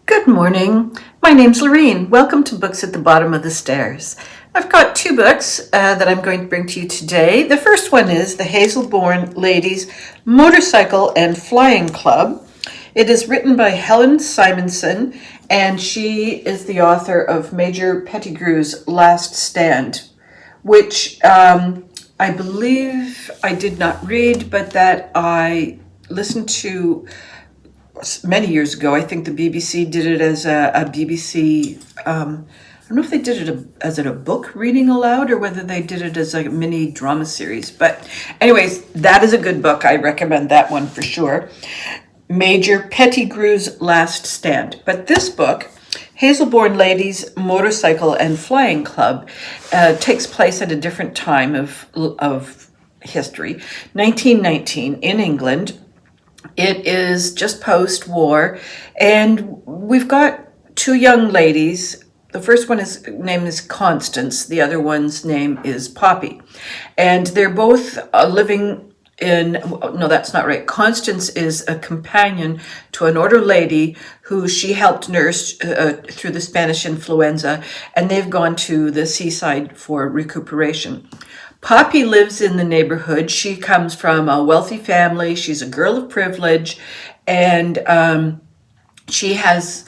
Good morning. My name's Lorene. Welcome to Books at the Bottom of the Stairs. I've got two books that I'm going to bring to you today. The first one is the Hazel Bourne Ladies Motorcycle and Flying Club. It is written by Helen Simonson, and she is the author of Major Pettigrew's Last Stand, which I believe I did not read, but that I listened to many years ago. I think the BBC did it as a BBC, I don't know if they did it as a book reading aloud or whether they did it as a mini drama series. But anyways, that is a good book. I recommend that one for sure. Major Pettigrew's Last Stand. But this book, Hazelbourne Ladies Motorcycle and Flying Club, takes place at a different time of history, 1919 in England. It is just post-war, and we've got two young ladies. The first one's name is Constance. The other one's name is Poppy. And they're both living in, no, that's not right. Constance is a companion to an older lady who she helped nurse through the Spanish influenza, and they've gone to the seaside for recuperation. Poppy lives in the neighborhood. She comes from a wealthy family. She's a girl of privilege, and she has,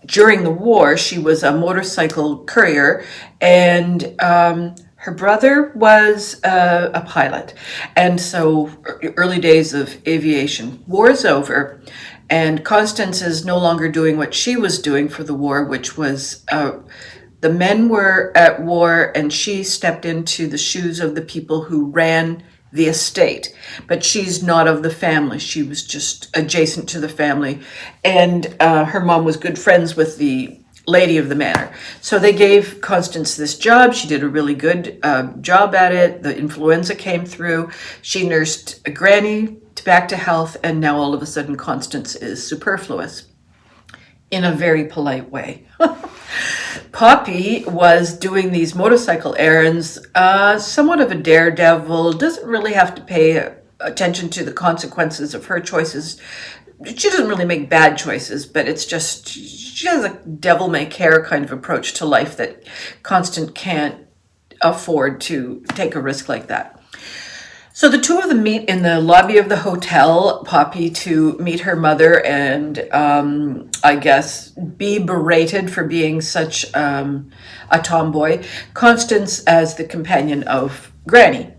during the war, she was a motorcycle courier, and her brother was a pilot. And so early days of aviation. War is over, and Constance is no longer doing what she was doing for the war, which was the men were at war, and she stepped into the shoes of the people who ran the estate. But she's not of the family. She was just adjacent to the family. And her mom was good friends with the lady of the manor. So they gave Constance this job. She did a really good job at it. The influenza came through. She nursed a granny back to health, and now all of a sudden Constance is superfluous in a very polite way. Poppy was doing these motorcycle errands, somewhat of a daredevil, doesn't really have to pay attention to the consequences of her choices. She doesn't really make bad choices, but it's just, she has a devil-may-care kind of approach to life that Constance can't afford to take a risk like that. So the two of them meet in the lobby of the hotel, Poppy to meet her mother and I guess be berated for being such a tomboy. Constance as the companion of Granny.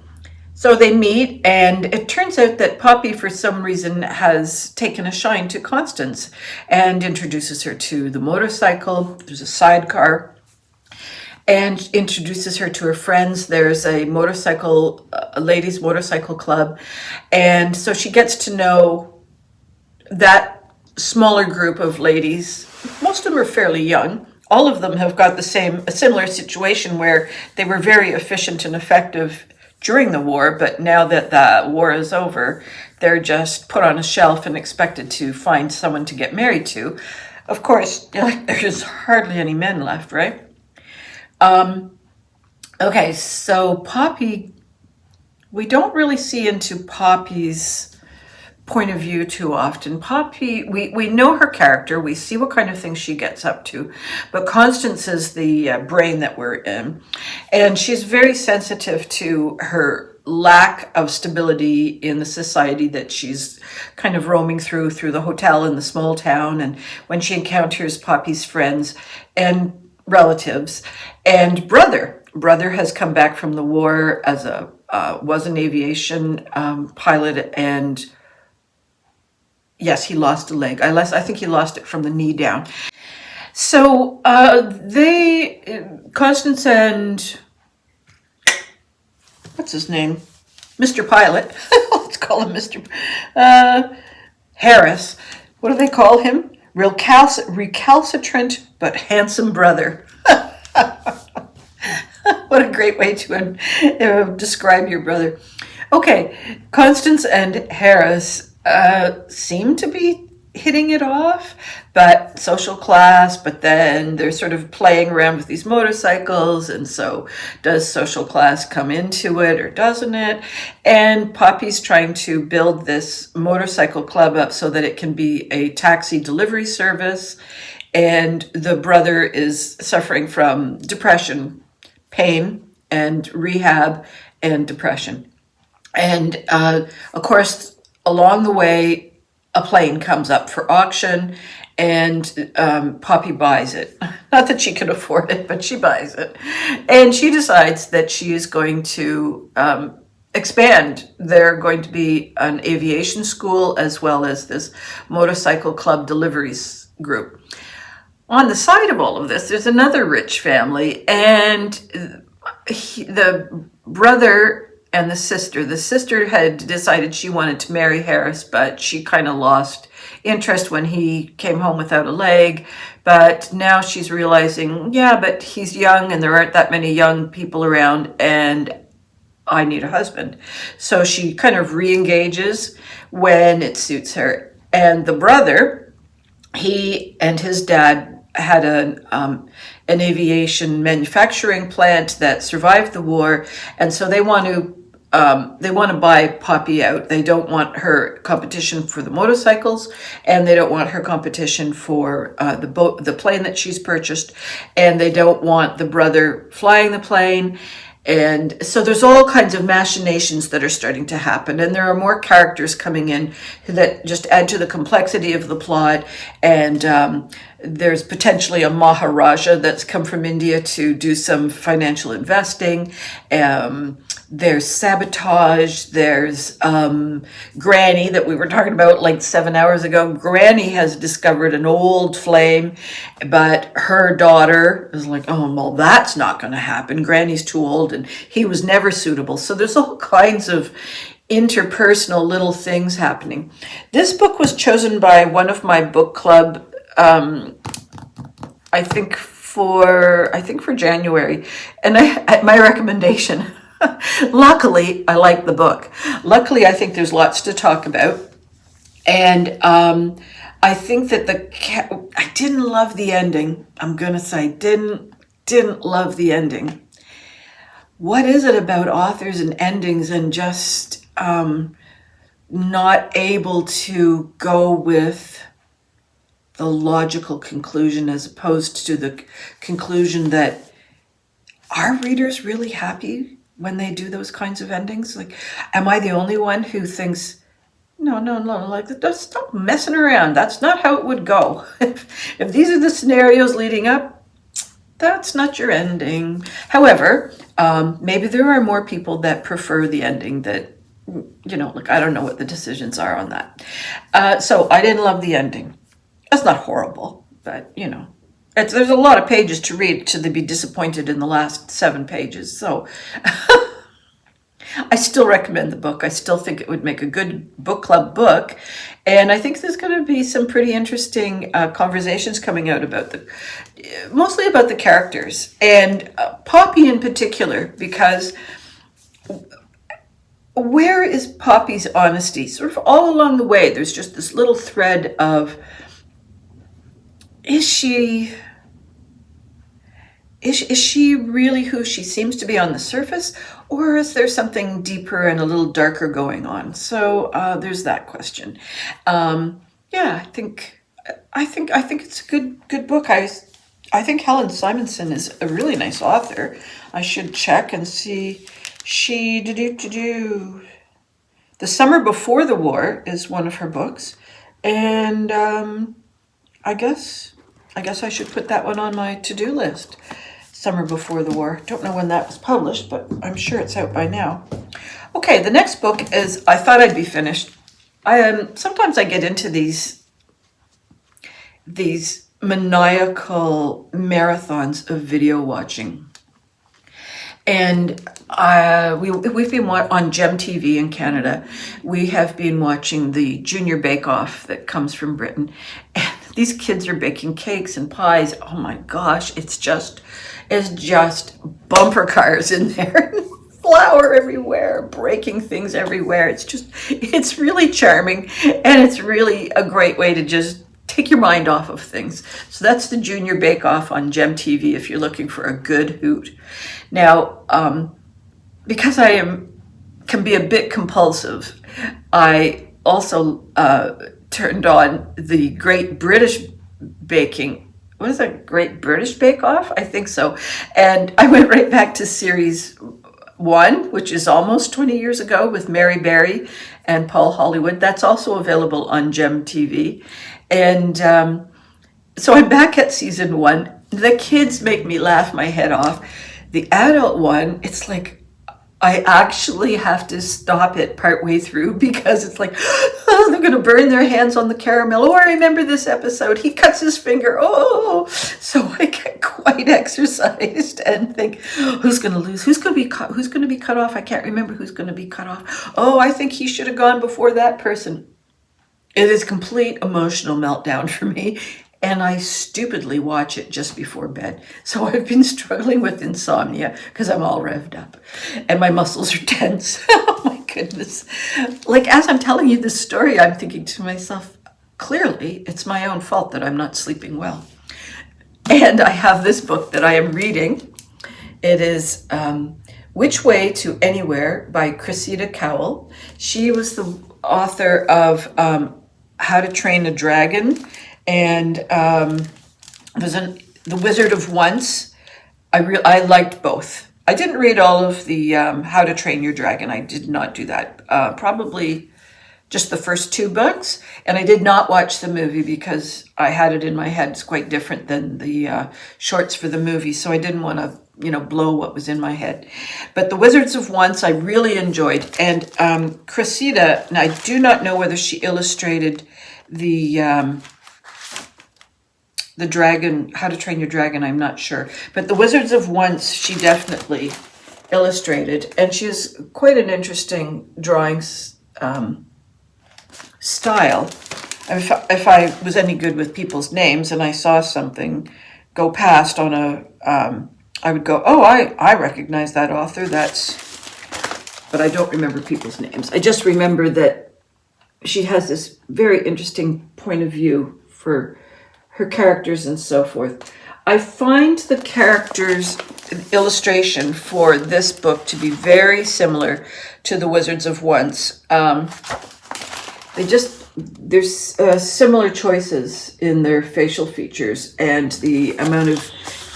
So they meet, and it turns out that Poppy, for some reason, has taken a shine to Constance and introduces her to the motorcycle. There's a sidecar. And introduces her to her friends. There's a ladies' motorcycle club. And so she gets to know that smaller group of ladies. Most of them are fairly young. All of them have got a similar situation where they were very efficient and effective during the war, but now that the war is over, they're just put on a shelf and expected to find someone to get married to. Of course, there's hardly any men left, right? Okay, so Poppy, we don't really see into Poppy's point of view too often. Poppy, we know her character, we see what kind of things she gets up to, but Constance is the brain that we're in, and she's very sensitive to her lack of stability in the society that she's kind of roaming through the hotel in the small town, and when she encounters Poppy's friends and relatives. And brother has come back from the war as was an aviation pilot, and yes, he lost a leg. I think he lost it from the knee down. So Constance and what's his name, Mr. Pilot, let's call him Mr. Harris. What do they call him? Recalcitrant but handsome brother. What a great way to describe your brother. Okay, Constance and Harris seem to be hitting it off, but social class, but then they're sort of playing around with these motorcycles, and so does social class come into it or doesn't it? And Poppy's trying to build this motorcycle club up so that it can be a taxi delivery service, and the brother is suffering from depression, pain, and rehab and depression. And of course, along the way, a plane comes up for auction, and Poppy buys it. Not that she can afford it, but she buys it. And she decides that she is going to expand. They're going to be an aviation school as well as this motorcycle club deliveries group. On the side of all of this, there's another rich family, and the brother and the sister had decided she wanted to marry Harris, but she kind of lost interest when he came home without a leg. But now she's realizing, yeah, but he's young and there aren't that many young people around, and I need a husband. So she kind of re-engages when it suits her. And the brother, he and his dad had an aviation manufacturing plant that survived the war, and so they want to buy Poppy out. They don't want her competition for the motorcycles, and they don't want her competition for the plane that she's purchased, and they don't want the brother flying the plane. And so there's all kinds of machinations that are starting to happen, and there are more characters coming in that just add to the complexity of the plot. And there's potentially a Maharaja that's come from India to do some financial investing. There's sabotage. There's Granny that we were talking about like 7 hours ago. Granny has discovered an old flame, but her daughter is like, oh, well, that's not going to happen. Granny's too old, and he was never suitable. So there's all kinds of interpersonal little things happening. This book was chosen by one of my book club, I think for January, and my recommendation. Luckily, I like the book. Luckily, I think there's lots to talk about, and I think that I didn't love the ending. I'm gonna say didn't love the ending. What is it about authors and endings and just not able to go with the logical conclusion as opposed to the conclusion that are readers really happy when they do those kinds of endings? Like, am I the only one who thinks, no, like, stop messing around. That's not how it would go. If these are the scenarios leading up, that's not your ending. However, maybe there are more people that prefer the ending that, like, I don't know what the decisions are on that. So I didn't love the ending. That's not horrible, but, there's a lot of pages to read to be disappointed in the last 7 pages. So I still recommend the book. I still think it would make a good book club book. And I think there's going to be some pretty interesting conversations coming out mostly about the characters. And Poppy in particular, because where is Poppy's honesty? Sort of all along the way, there's just this little thread of, is she really who she seems to be on the surface, or is there something deeper and a little darker going on? So there's that question. I think it's a good book. I think Helen Simonson is a really nice author. I should check and see. The Summer Before the War is one of her books, and I guess I should put that one on my to-do list. Summer Before the War. Don't know when that was published, but I'm sure it's out by now. Okay, the next book is, I thought I'd be finished. Sometimes I get into these maniacal marathons of video watching. And we've been on Gem TV in Canada. We have been watching the Junior Bake Off that comes from Britain. And these kids are baking cakes and pies. Oh my gosh, it's just bumper cars in there. flour everywhere, breaking things everywhere. It's really charming, and it's really a great way to just take your mind off of things. So that's the Junior Bake Off on Gem TV if you're looking for a good hoot. Now, because can be a bit compulsive, I also turned on the Great British Baking. What is that? Great British Bake Off? I think so. And I went right back to series 1, which is almost 20 years ago, with Mary Berry and Paul Hollywood. That's also available on Gem TV. And so I'm back at season 1. The kids make me laugh my head off. The adult one, it's like I actually have to stop it partway through because it's like, oh, they're going to burn their hands on the caramel. Oh, I remember this episode. He cuts his finger. Oh, so I get quite exercised and think, who's going to lose? Who's going to be cut? Who's going to be cut off? I can't remember who's going to be cut off. Oh, I think he should have gone before that person. It is complete emotional meltdown for me. And I stupidly watch it just before bed. So I've been struggling with insomnia because I'm all revved up and my muscles are tense. Oh my goodness. Like, as I'm telling you this story, I'm thinking to myself, clearly it's my own fault that I'm not sleeping well. And I have this book that I am reading. It is Which Way to Anywhere by Cressida Cowell. She was the author of How to Train a Dragon, and The Wizard of Once. I liked both. I didn't read all of the How to Train Your Dragon. I did not do that. Probably just the first 2 books. And I did not watch the movie because I had it in my head. It's quite different than the shorts for the movie. So I didn't want to, blow what was in my head. But The Wizards of Once I really enjoyed. And Cressida, and I do not know whether she illustrated the Dragon, How to Train Your Dragon, I'm not sure. But The Wizards of Once, she definitely illustrated. And she has quite an interesting drawing style. If I was any good with people's names and I saw something go past on I would go, oh, I recognize that author. But I don't remember people's names. I just remember that she has this very interesting point of view for her characters and so forth. I find the characters' illustration for this book to be very similar to The Wizards of Once. There's similar choices in their facial features and the amount of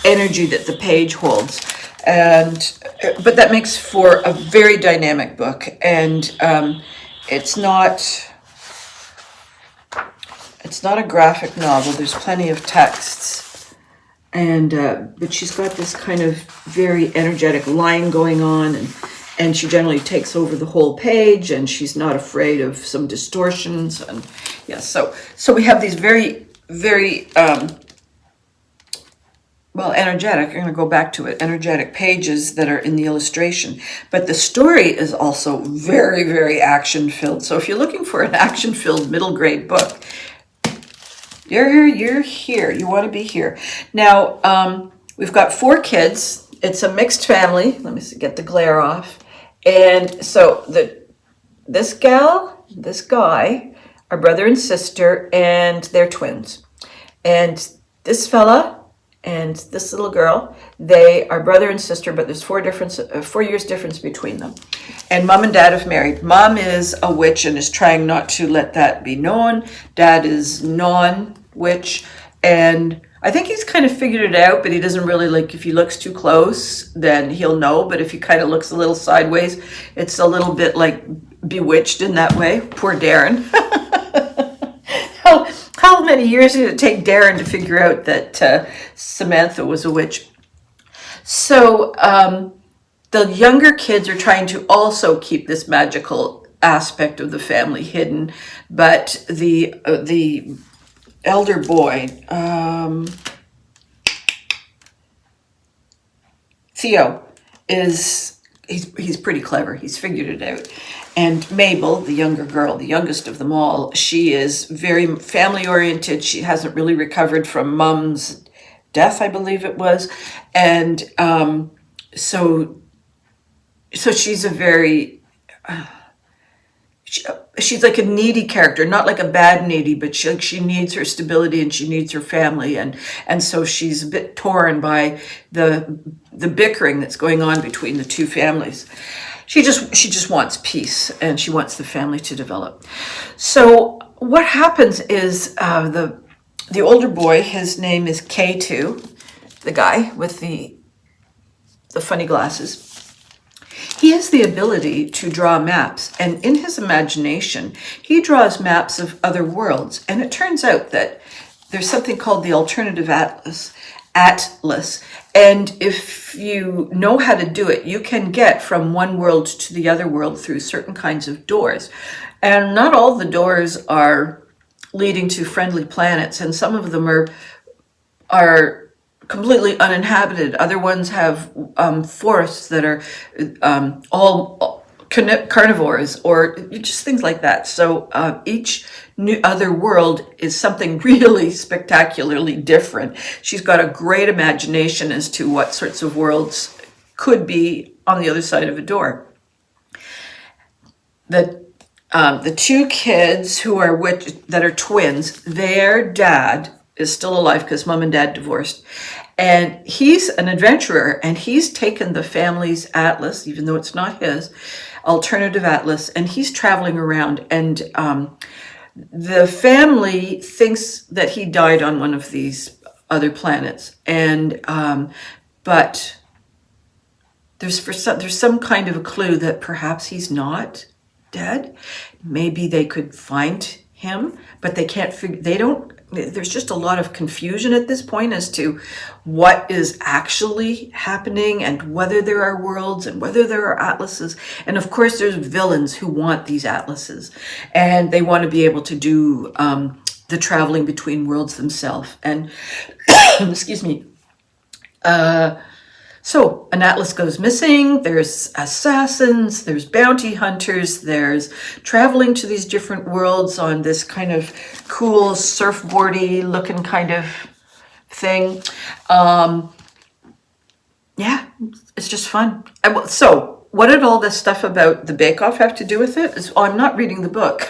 energy that the page holds. But that makes for a very dynamic book. And it's not a graphic novel. There's plenty of texts, but she's got this kind of very energetic line going on, and she generally takes over the whole page, and she's not afraid of some distortions. And yeah, so we have these very, very energetic. I'm going to go back to it. Energetic pages that are in the illustration, but the story is also very, very action-filled. So if you're looking for an action-filled middle grade book, You're here. You want to be here. Now, we've got 4 kids. It's a mixed family. Let me get the glare off. And so this guy, are brother and sister, and they're twins. And this fella and this little girl, they are brother and sister, but there's 4 years difference between them. And mom and dad have married. Mom is a witch and is trying not to let that be known. Dad is non-witch, and I think he's kind of figured it out, but he doesn't really, like, if he looks too close, then he'll know. But if he kind of looks a little sideways, it's a little bit like Bewitched in that way. Poor Darren. How many years did it take Darren to figure out that Samantha was a witch? So the younger kids are trying to also keep this magical aspect of the family hidden, but the elder boy, Theo, he's pretty clever. He's figured it out. And Mabel, the younger girl, the youngest of them all, she is very family oriented. She hasn't really recovered from Mom's death, I believe it was. And so so she's a very, she's like a needy character, not like a bad needy, but she needs her stability and she needs her family, and so she's a bit torn by the bickering that's going on between the two families. She just wants peace, and she wants the family to develop. So what happens is the older boy, his name is K2, the guy with the funny glasses. He has the ability to draw maps, and in his imagination, he draws maps of other worlds. And it turns out that there's something called the alternative atlas. And if you know how to do it, you can get from one world to the other world through certain kinds of doors. And not all the doors are leading to friendly planets, and some of them are completely uninhabited. Other ones have forests that are all carnivores, or just things like that. So each new other world is something really spectacularly different. She's got a great imagination as to what sorts of worlds could be on the other side of a door. The two kids that are twins, their dad is still alive because mom and dad divorced. And he's an adventurer, and he's taken the family's atlas, even though it's not his, alternative atlas, and he's traveling around. And the family thinks that he died on one of these other planets. And but there's some kind of a clue that perhaps he's not dead. Maybe they could find him, but they can't figure. There's just a lot of confusion at this point as to what is actually happening, and whether there are worlds, and whether there are atlases. And of course, there's villains who want these atlases, and they want to be able to do the traveling between worlds themselves. And excuse me. So an atlas goes missing, there's assassins, there's bounty hunters, there's traveling to these different worlds on this kind of cool surfboardy looking kind of thing. Yeah, it's just fun. So what did all this stuff about the bake-off have to do with it? I'm not reading the book.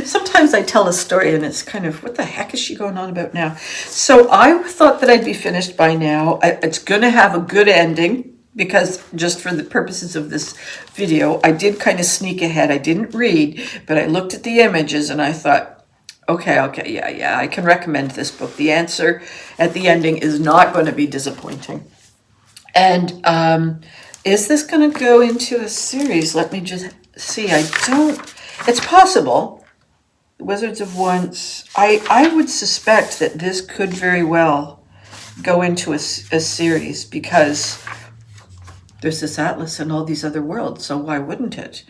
Sometimes I tell a story and it's kind of, what the heck is she going on about now? So I thought that I'd be finished by now. It's going to have a good ending, because just for the purposes of this video, I did kind of sneak ahead. I didn't read, but I looked at the images and I thought, okay, yeah, I can recommend this book. The answer at the ending is not going to be disappointing. And is this going to go into a series? Let me just see. It's possible. Wizards of Once, I would suspect that this could very well go into a series, because there's this atlas and all these other worlds, so why wouldn't it?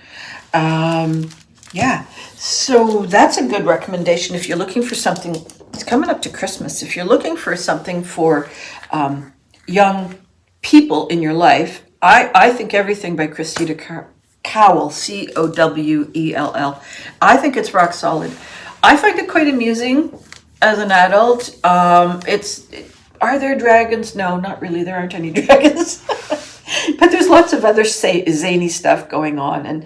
Yeah, so that's a good recommendation if you're looking for something. It's coming up to Christmas. If you're looking for something for young people in your life, I think everything by Cressida Cowell, Cowell. I think it's rock solid. I find it quite amusing as an adult. Are there dragons? No, not really. There aren't any dragons. But there's lots of other zany stuff going on.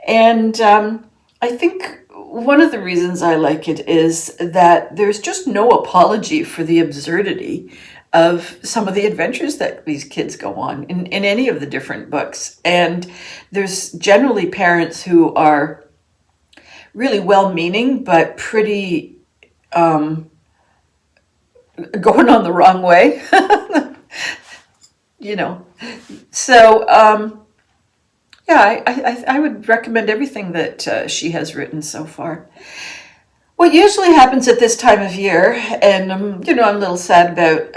And I think one of the reasons I like it is that there's just no apology for the absurdity of some of the adventures that these kids go on in any of the different books. And there's generally parents who are really well-meaning, but pretty going on the wrong way. So yeah, I would recommend everything that she has written so far. What usually happens at this time of year, and I'm a little sad about,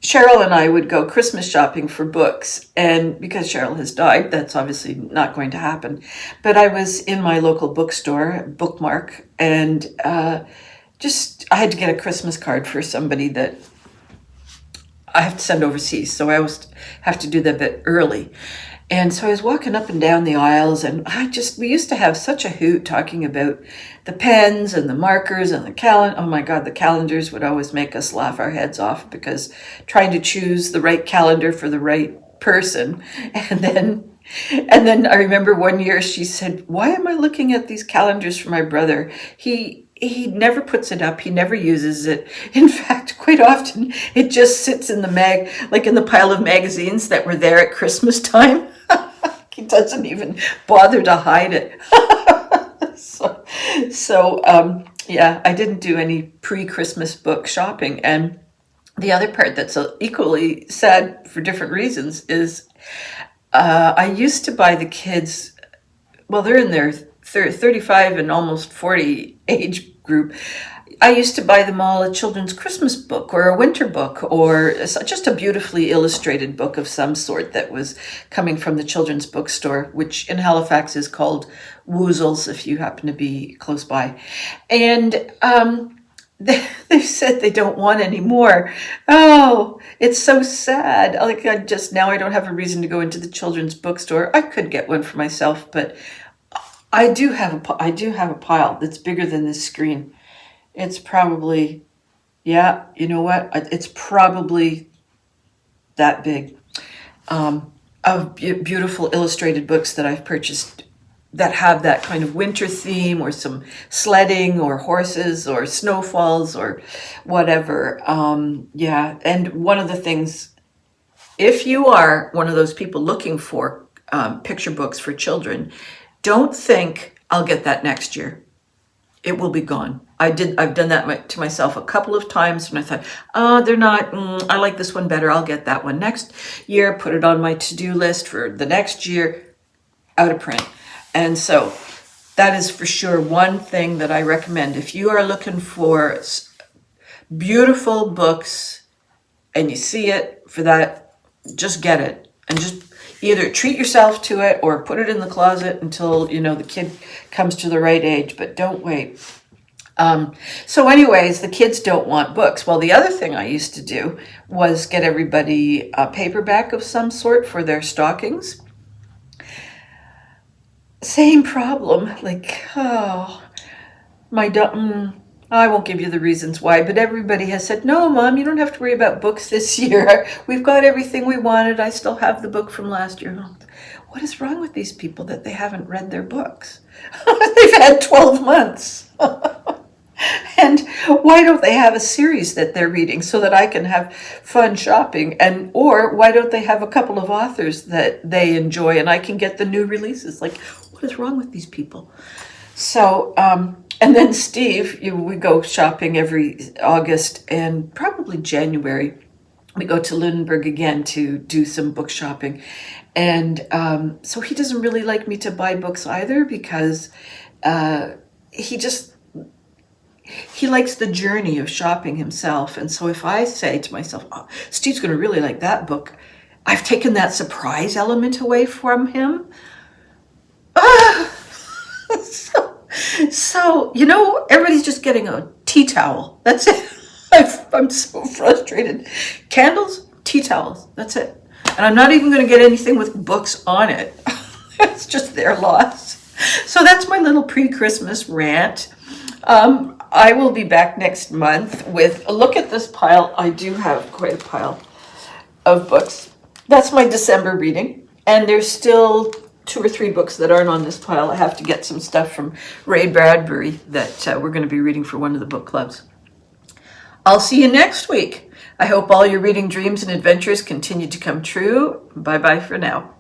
Cheryl and I would go Christmas shopping for books, and because Cheryl has died, that's obviously not going to happen. But I was in my local bookstore, Bookmark, and I had to get a Christmas card for somebody that I have to send overseas, so I always have to do that a bit early. And so I was walking up and down the aisles, and we used to have such a hoot talking about the pens and the markers and the calendar. Oh my God, the calendars would always make us laugh our heads off, because trying to choose the right calendar for the right person. And then I remember one year she said, "Why am I looking at these calendars for my brother? He never puts it up. He never uses it. In fact, quite often it just sits in like in the pile of magazines that were there at Christmas time. He doesn't even bother to hide it." Yeah, I didn't do any pre-Christmas book shopping. And the other part that's equally sad for different reasons is I used to buy the kids, well, they're in their 35 and almost 40 age group. I used to buy them all a children's Christmas book or a winter book or just a beautifully illustrated book of some sort that was coming from the children's bookstore, which in Halifax is called Woozles, if you happen to be close by. And they said they don't want any more. Oh, it's so sad. Like now I don't have a reason to go into the children's bookstore. I could get one for myself, but I do have a pile that's bigger than this screen. It's probably, yeah, you know what? It's probably that big, of beautiful illustrated books that I've purchased that have that kind of winter theme or some sledding or horses or snowfalls or whatever. Yeah, and one of the things, if you are one of those people looking for picture books for children, don't think I'll get that next year. It will be gone. I've done that to myself a couple of times when I thought, oh, they're not, I like this one better. I'll get that one next year, put it on my to-do list for the next year, out of print. And so that is for sure one thing that I recommend. If you are looking for beautiful books and you see it for that, just get it and just either treat yourself to it or put it in the closet until, the kid comes to the right age, but don't wait. So anyways, the kids don't want books. Well, the other thing I used to do was get everybody a paperback of some sort for their stockings. Same problem, like, oh, I won't give you the reasons why, but everybody has said, no, Mom, you don't have to worry about books this year. We've got everything we wanted. I still have the book from last year. What is wrong with these people that they haven't read their books? They've had 12 months. And why don't they have a series that they're reading so that I can have fun shopping? Or why don't they have a couple of authors that they enjoy and I can get the new releases? Like, what is wrong with these people? So, and then Steve, we go shopping every August and probably January. We go to Lunenburg again to do some book shopping. And so he doesn't really like me to buy books either because he likes the journey of shopping himself. And so if I say to myself, oh, Steve's going to really like that book, I've taken that surprise element away from him. So, everybody's just getting a tea towel. That's it. I'm so frustrated. Candles, tea towels. That's it. And I'm not even going to get anything with books on it. It's just their loss. So that's my little pre-Christmas rant. I will be back next month with a look at this pile. I do have quite a pile of books. That's my December reading. And there's still 2 or 3 books that aren't on this pile. I have to get some stuff from Ray Bradbury that we're going to be reading for one of the book clubs. I'll see you next week. I hope all your reading dreams and adventures continue to come true. Bye-bye for now.